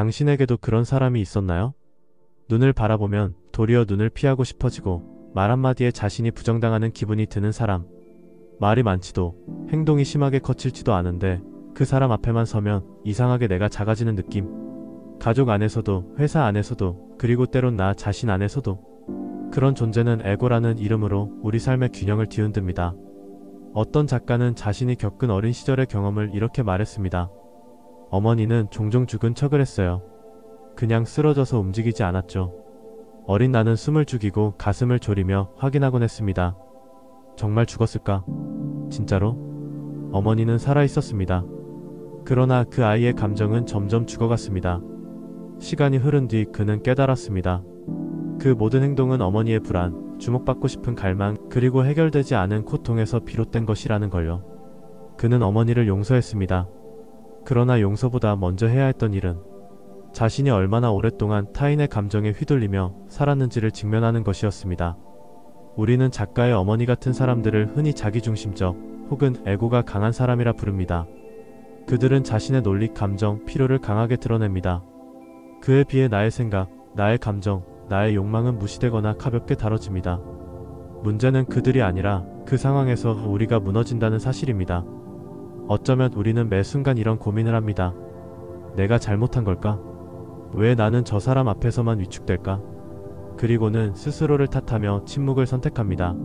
당신에게도 그런 사람이 있었나요? 눈을 바라보면 도리어 눈을 피하고 싶어지고 말 한마디에 자신이 부정당하는 기분이 드는 사람. 말이 많지도 행동이 심하게 거칠지도 않은데 그 사람 앞에만 서면 이상하게 내가 작아지는 느낌. 가족 안에서도 회사 안에서도 그리고 때론 나 자신 안에서도 그런 존재는 에고라는 이름으로 우리 삶의 균형을 뒤흔듭니다. 어떤 작가는 자신이 겪은 어린 시절의 경험을 이렇게 말했습니다. 어머니는 종종 죽은 척을 했어요. 그냥 쓰러져서 움직이지 않았죠. 어린 나는 숨을 죽이고 가슴을 졸이며 확인하곤 했습니다. 정말 죽었을까? 진짜로? 어머니는 살아있었습니다. 그러나 그 아이의 감정은 점점 죽어갔습니다. 시간이 흐른 뒤 그는 깨달았습니다. 그 모든 행동은 어머니의 불안, 주목받고 싶은 갈망, 그리고 해결되지 않은 고통에서 비롯된 것이라는 걸요. 그는 어머니를 용서했습니다. 그러나 용서보다 먼저 해야 했던 일은 자신이 얼마나 오랫동안 타인의 감정에 휘둘리며 살았는지를 직면하는 것이었습니다. 우리는 작가의 어머니 같은 사람들을 흔히 자기중심적 혹은 에고가 강한 사람이라 부릅니다. 그들은 자신의 논리, 감정, 필요를 강하게 드러냅니다. 그에 비해 나의 생각, 나의 감정, 나의 욕망은 무시되거나 가볍게 다뤄집니다. 문제는 그들이 아니라 그 상황에서 우리가 무너진다는 사실입니다. 어쩌면 우리는 매 순간 이런 고민을 합니다. 내가 잘못한 걸까? 왜 나는 저 사람 앞에서만 위축될까? 그리고는 스스로를 탓하며 침묵을 선택합니다.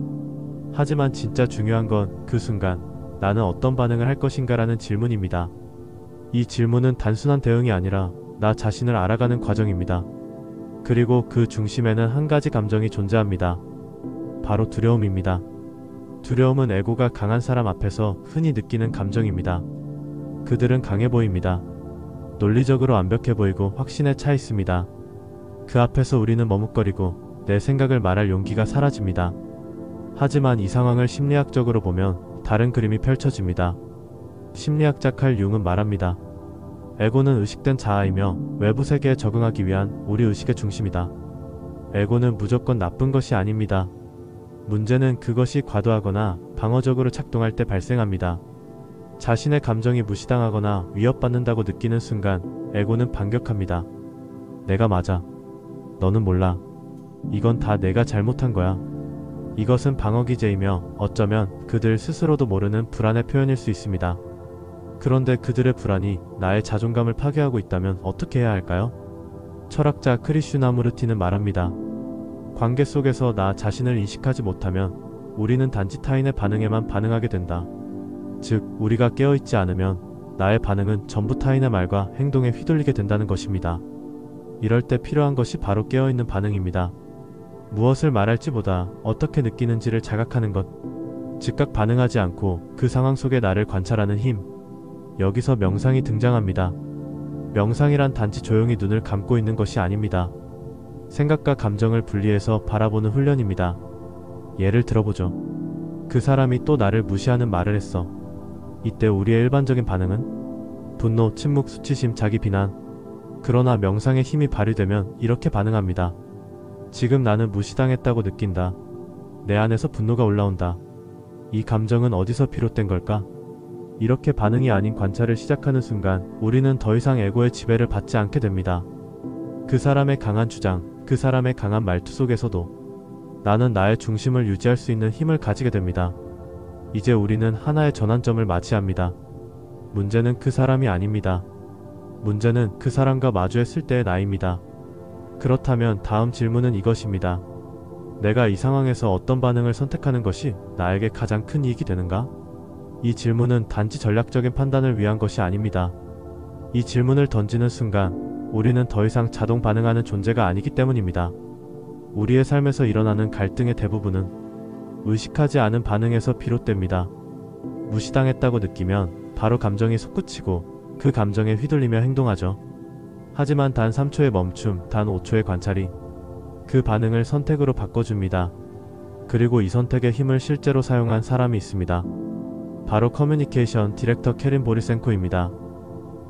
하지만 진짜 중요한 건 그 순간 나는 어떤 반응을 할 것인가라는 질문입니다. 이 질문은 단순한 대응이 아니라 나 자신을 알아가는 과정입니다. 그리고 그 중심에는 한 가지 감정이 존재합니다. 바로 두려움입니다. 두려움은 에고가 강한 사람 앞에서 흔히 느끼는 감정입니다. 그들은 강해 보입니다. 논리적으로 완벽해 보이고 확신에 차 있습니다. 그 앞에서 우리는 머뭇거리고 내 생각을 말할 용기가 사라집니다. 하지만 이 상황을 심리학적으로 보면 다른 그림이 펼쳐집니다. 심리학자 칼 융은 말합니다. 에고는 의식된 자아이며 외부 세계에 적응하기 위한 우리 의식의 중심이다. 에고는 무조건 나쁜 것이 아닙니다. 문제는 그것이 과도하거나 방어적으로 작동할 때 발생합니다. 자신의 감정이 무시당하거나 위협받는다고 느끼는 순간 에고는 반격합니다. 내가 맞아. 너는 몰라. 이건 다 내가 잘못한 거야. 이것은 방어기제이며 어쩌면 그들 스스로도 모르는 불안의 표현일 수 있습니다. 그런데 그들의 불안이 나의 자존감을 파괴하고 있다면 어떻게 해야 할까요? 철학자 크리슈나무르티는 말합니다. 관계 속에서 나 자신을 인식하지 못하면 우리는 단지 타인의 반응에만 반응하게 된다. 즉, 우리가 깨어있지 않으면 나의 반응은 전부 타인의 말과 행동에 휘둘리게 된다는 것입니다. 이럴 때 필요한 것이 바로 깨어있는 반응입니다. 무엇을 말할지보다 어떻게 느끼는지를 자각하는 것. 즉각 반응하지 않고 그 상황 속에 나를 관찰하는 힘. 여기서 명상이 등장합니다. 명상이란 단지 조용히 눈을 감고 있는 것이 아닙니다. 생각과 감정을 분리해서 바라보는 훈련입니다. 예를 들어보죠. 그 사람이 또 나를 무시하는 말을 했어. 이때 우리의 일반적인 반응은 분노, 침묵, 수치심, 자기 비난. 그러나 명상의 힘이 발휘되면 이렇게 반응합니다. 지금 나는 무시당했다고 느낀다. 내 안에서 분노가 올라온다. 이 감정은 어디서 비롯된 걸까? 이렇게 반응이 아닌 관찰을 시작하는 순간 우리는 더 이상 에고의 지배를 받지 않게 됩니다. 그 사람의 강한 주장, 그 사람의 강한 말투 속에서도 나는 나의 중심을 유지할 수 있는 힘을 가지게 됩니다. 이제 우리는 하나의 전환점을 맞이합니다. 문제는 그 사람이 아닙니다. 문제는 그 사람과 마주했을 때의 나입니다. 그렇다면 다음 질문은 이것입니다. 내가 이 상황에서 어떤 반응을 선택하는 것이 나에게 가장 큰 이익이 되는가? 이 질문은 단지 전략적인 판단을 위한 것이 아닙니다. 이 질문을 던지는 순간 우리는 더 이상 자동 반응하는 존재가 아니기 때문입니다. 우리의 삶에서 일어나는 갈등의 대부분은 의식하지 않은 반응에서 비롯됩니다. 무시당했다고 느끼면 바로 감정이 솟구치고 그 감정에 휘둘리며 행동하죠. 하지만 단 3초의 멈춤, 단 5초의 관찰이 그 반응을 선택으로 바꿔줍니다. 그리고 이 선택의 힘을 실제로 사용한 사람이 있습니다. 바로 커뮤니케이션 디렉터 캐린 보리센코입니다.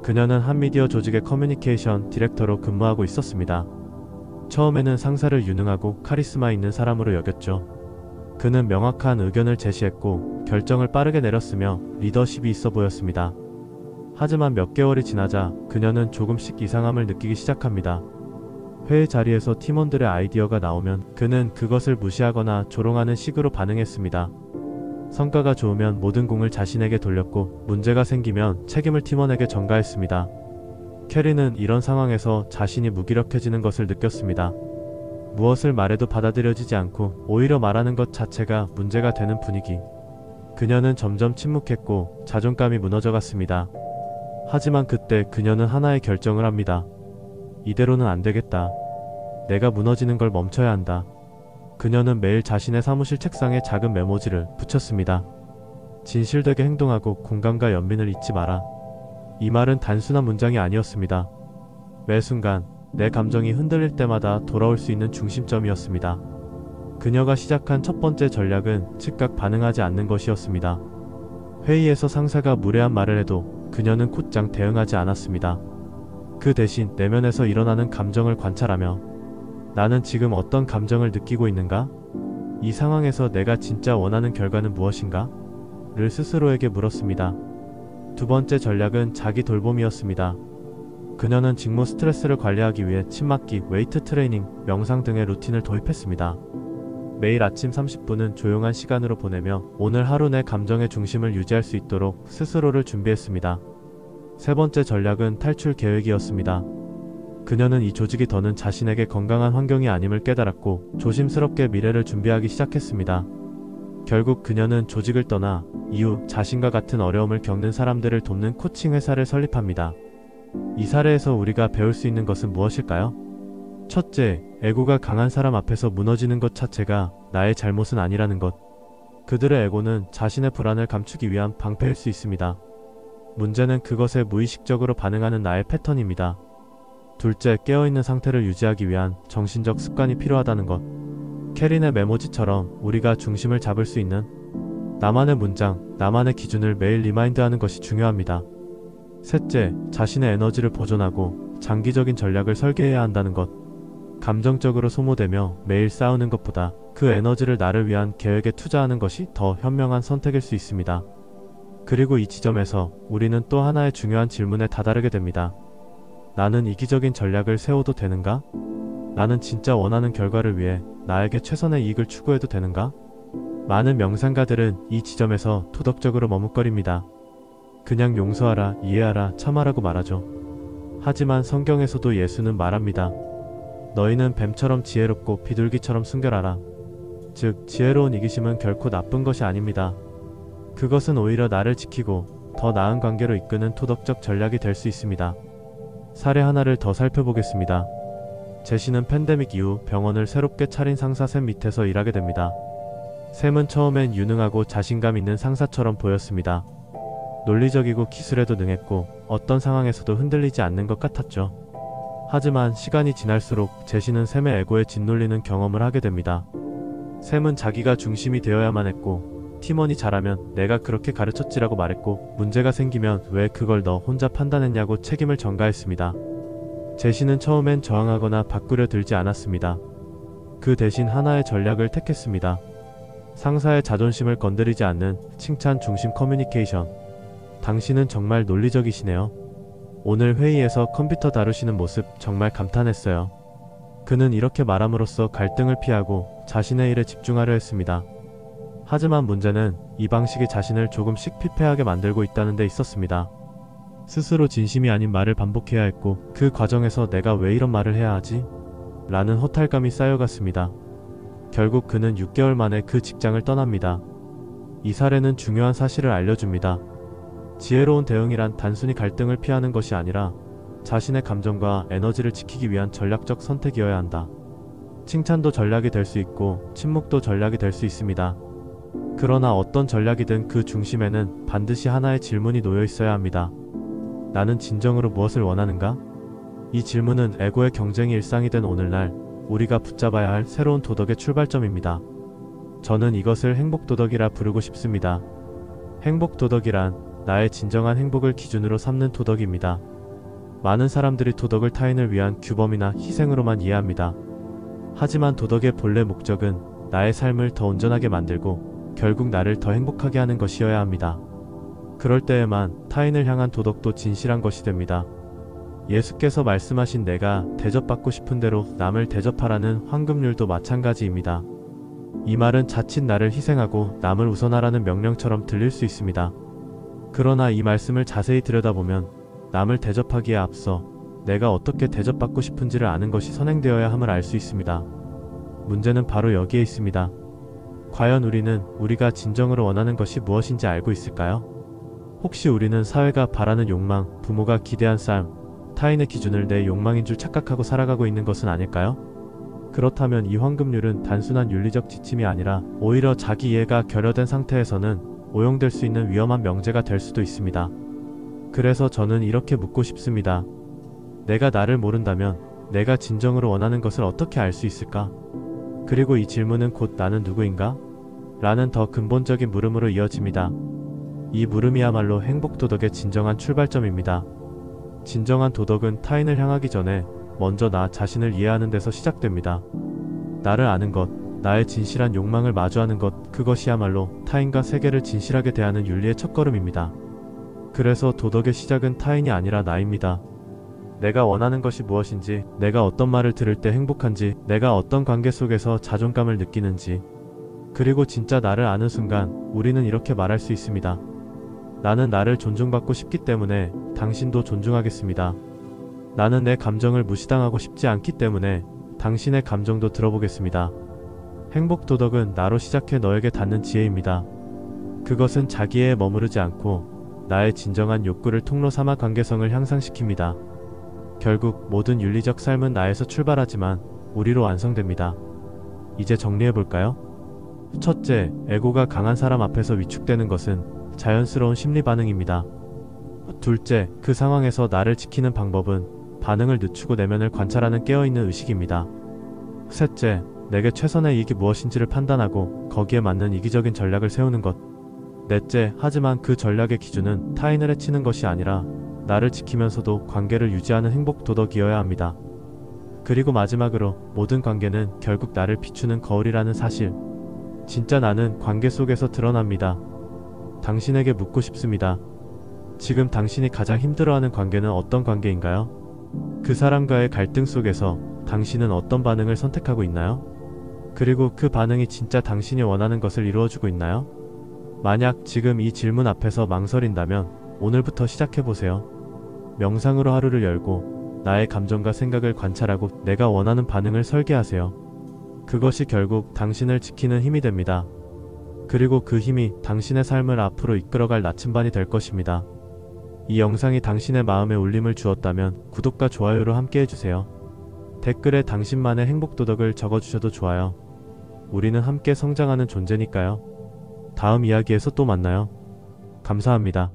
그녀는 한 미디어 조직의 커뮤니케이션 디렉터로 근무하고 있었습니다. 처음에는 상사를 유능하고 카리스마 있는 사람으로 여겼죠. 그는 명확한 의견을 제시했고 결정을 빠르게 내렸으며 리더십이 있어 보였습니다. 하지만 몇 개월이 지나자 그녀는 조금씩 이상함을 느끼기 시작합니다. 회의 자리에서 팀원들의 아이디어가 나오면 그는 그것을 무시하거나 조롱하는 식으로 반응했습니다. 성과가 좋으면 모든 공을 자신에게 돌렸고 문제가 생기면 책임을 팀원에게 전가했습니다. 캐리는 이런 상황에서 자신이 무기력해지는 것을 느꼈습니다. 무엇을 말해도 받아들여지지 않고 오히려 말하는 것 자체가 문제가 되는 분위기. 그녀는 점점 침묵했고 자존감이 무너져갔습니다. 하지만 그때 그녀는 하나의 결정을 합니다. 이대로는 안 되겠다. 내가 무너지는 걸 멈춰야 한다. 그녀는 매일 자신의 사무실 책상에 작은 메모지를 붙였습니다. 진실되게 행동하고 공감과 연민을 잊지 마라. 이 말은 단순한 문장이 아니었습니다. 매 순간 내 감정이 흔들릴 때마다 돌아올 수 있는 중심점이었습니다. 그녀가 시작한 첫 번째 전략은 즉각 반응하지 않는 것이었습니다. 회의에서 상사가 무례한 말을 해도 그녀는 곧장 대응하지 않았습니다. 그 대신 내면에서 일어나는 감정을 관찰하며 나는 지금 어떤 감정을 느끼고 있는가? 이 상황에서 내가 진짜 원하는 결과는 무엇인가? 를 스스로에게 물었습니다. 두 번째 전략은 자기 돌봄이었습니다. 그녀는 직무 스트레스를 관리하기 위해 침맞기, 웨이트 트레이닝, 명상 등의 루틴을 도입했습니다. 매일 아침 30분은 조용한 시간으로 보내며 오늘 하루 내 감정의 중심을 유지할 수 있도록 스스로를 준비했습니다. 세 번째 전략은 탈출 계획이었습니다. 그녀는 이 조직이 더는 자신에게 건강한 환경이 아님을 깨달았고 조심스럽게 미래를 준비하기 시작했습니다. 결국 그녀는 조직을 떠나 이후 자신과 같은 어려움을 겪는 사람들을 돕는 코칭 회사를 설립합니다. 이 사례에서 우리가 배울 수 있는 것은 무엇일까요? 첫째, 에고가 강한 사람 앞에서 무너지는 것 자체가 나의 잘못은 아니라는 것. 그들의 에고는 자신의 불안을 감추기 위한 방패일 수 있습니다. 문제는 그것에 무의식적으로 반응하는 나의 패턴입니다. 둘째, 깨어있는 상태를 유지하기 위한 정신적 습관이 필요하다는 것. 캐린의 메모지처럼 우리가 중심을 잡을 수 있는 나만의 문장, 나만의 기준을 매일 리마인드하는 것이 중요합니다. 셋째, 자신의 에너지를 보존하고 장기적인 전략을 설계해야 한다는 것. 감정적으로 소모되며 매일 싸우는 것보다 그 에너지를 나를 위한 계획에 투자하는 것이 더 현명한 선택일 수 있습니다. 그리고 이 지점에서 우리는 또 하나의 중요한 질문에 다다르게 됩니다. 나는 이기적인 전략을 세워도 되는가? 나는 진짜 원하는 결과를 위해 나에게 최선의 이익을 추구해도 되는가? 많은 명상가들은 이 지점에서 도덕적으로 머뭇거립니다. 그냥 용서하라, 이해하라, 참아라고 말하죠. 하지만 성경에서도 예수는 말합니다. 너희는 뱀처럼 지혜롭고 비둘기처럼 순결하라. 즉, 지혜로운 이기심은 결코 나쁜 것이 아닙니다. 그것은 오히려 나를 지키고 더 나은 관계로 이끄는 도덕적 전략이 될 수 있습니다. 사례 하나를 더 살펴보겠습니다. 제시는 팬데믹 이후 병원을 새롭게 차린 상사 샘 밑에서 일하게 됩니다. 샘은 처음엔 유능하고 자신감 있는 상사처럼 보였습니다. 논리적이고 기술에도 능했고 어떤 상황에서도 흔들리지 않는 것 같았죠. 하지만 시간이 지날수록 제시는 샘의 에고에 짓눌리는 경험을 하게 됩니다. 샘은 자기가 중심이 되어야만 했고 팀원이 잘하면 내가 그렇게 가르쳤지라고 말했고 문제가 생기면 왜 그걸 너 혼자 판단했냐고 책임을 전가했습니다. 제시는 처음엔 저항하거나 바꾸려 들지 않았습니다. 그 대신 하나의 전략을 택했습니다. 상사의 자존심을 건드리지 않는 칭찬 중심 커뮤니케이션. 당신은 정말 논리적이시네요. 오늘 회의에서 컴퓨터 다루시는 모습 정말 감탄했어요. 그는 이렇게 말함으로써 갈등을 피하고 자신의 일에 집중하려 했습니다. 하지만 문제는 이 방식이 자신을 조금씩 피폐하게 만들고 있다는 데 있었습니다. 스스로 진심이 아닌 말을 반복해야 했고 그 과정에서 내가 왜 이런 말을 해야 하지? 라는 허탈감이 쌓여갔습니다. 결국 그는 6개월 만에 그 직장을 떠납니다. 이 사례는 중요한 사실을 알려줍니다. 지혜로운 대응이란 단순히 갈등을 피하는 것이 아니라 자신의 감정과 에너지를 지키기 위한 전략적 선택이어야 한다. 칭찬도 전략이 될 수 있고 침묵도 전략이 될 수 있습니다. 그러나 어떤 전략이든 그 중심에는 반드시 하나의 질문이 놓여 있어야 합니다. 나는 진정으로 무엇을 원하는가? 이 질문은 에고의 경쟁이 일상이 된 오늘날 우리가 붙잡아야 할 새로운 도덕의 출발점입니다. 저는 이것을 행복도덕이라 부르고 싶습니다. 행복도덕이란 나의 진정한 행복을 기준으로 삼는 도덕입니다. 많은 사람들이 도덕을 타인을 위한 규범이나 희생으로만 이해합니다. 하지만 도덕의 본래 목적은 나의 삶을 더 온전하게 만들고 결국 나를 더 행복하게 하는 것이어야 합니다. 그럴 때에만 타인을 향한 도덕도 진실한 것이 됩니다. 예수께서 말씀하신 내가 대접받고 싶은 대로 남을 대접하라는 황금률도 마찬가지입니다. 이 말은 자칫 나를 희생하고 남을 우선하라는 명령처럼 들릴 수 있습니다. 그러나 이 말씀을 자세히 들여다보면 남을 대접하기에 앞서 내가 어떻게 대접받고 싶은지를 아는 것이 선행되어야 함을 알 수 있습니다. 문제는 바로 여기에 있습니다. 과연 우리는 우리가 진정으로 원하는 것이 무엇인지 알고 있을까요? 혹시 우리는 사회가 바라는 욕망, 부모가 기대한 삶, 타인의 기준을 내 욕망인 줄 착각하고 살아가고 있는 것은 아닐까요? 그렇다면 이 황금률은 단순한 윤리적 지침이 아니라 오히려 자기 이해가 결여된 상태에서는 오용될 수 있는 위험한 명제가 될 수도 있습니다. 그래서 저는 이렇게 묻고 싶습니다. 내가 나를 모른다면 내가 진정으로 원하는 것을 어떻게 알 수 있을까? 그리고 이 질문은 곧 나는 누구인가? 라는 더 근본적인 물음으로 이어집니다. 이 물음이야말로 행복도덕의 진정한 출발점입니다. 진정한 도덕은 타인을 향하기 전에 먼저 나 자신을 이해하는 데서 시작됩니다. 나를 아는 것, 나의 진실한 욕망을 마주하는 것, 그것이야말로 타인과 세계를 진실하게 대하는 윤리의 첫걸음입니다. 그래서 도덕의 시작은 타인이 아니라 나입니다. 내가 원하는 것이 무엇인지, 내가 어떤 말을 들을 때 행복한지, 내가 어떤 관계 속에서 자존감을 느끼는지, 그리고 진짜 나를 아는 순간 우리는 이렇게 말할 수 있습니다. 나는 나를 존중받고 싶기 때문에 당신도 존중하겠습니다. 나는 내 감정을 무시당하고 싶지 않기 때문에 당신의 감정도 들어보겠습니다. 행복도덕은 나로 시작해 너에게 닿는 지혜입니다. 그것은 자기애에 머무르지 않고 나의 진정한 욕구를 통로 삼아 관계성을 향상시킵니다. 결국 모든 윤리적 삶은 나에서 출발하지만 우리로 완성됩니다. 이제 정리해볼까요? 첫째, 에고가 강한 사람 앞에서 위축되는 것은 자연스러운 심리 반응입니다. 둘째, 그 상황에서 나를 지키는 방법은 반응을 늦추고 내면을 관찰하는 깨어있는 의식입니다. 셋째, 내게 최선의 이익이 무엇인지를 판단하고 거기에 맞는 이기적인 전략을 세우는 것. 넷째, 하지만 그 전략의 기준은 타인을 해치는 것이 아니라 나를 지키면서도 관계를 유지하는 행복 도덕이어야 합니다. 그리고 마지막으로 모든 관계는 결국 나를 비추는 거울이라는 사실. 진짜 나는 관계 속에서 드러납니다. 당신에게 묻고 싶습니다. 지금 당신이 가장 힘들어하는 관계는 어떤 관계인가요? 그 사람과의 갈등 속에서 당신은 어떤 반응을 선택하고 있나요? 그리고 그 반응이 진짜 당신이 원하는 것을 이루어주고 있나요? 만약 지금 이 질문 앞에서 망설인다면 오늘부터 시작해보세요. 명상으로 하루를 열고 나의 감정과 생각을 관찰하고 내가 원하는 반응을 설계하세요. 그것이 결국 당신을 지키는 힘이 됩니다. 그리고 그 힘이 당신의 삶을 앞으로 이끌어갈 나침반이 될 것입니다. 이 영상이 당신의 마음에 울림을 주었다면 구독과 좋아요로 함께 해주세요. 댓글에 당신만의 행복도덕을 적어주셔도 좋아요. 우리는 함께 성장하는 존재니까요. 다음 이야기에서 또 만나요. 감사합니다.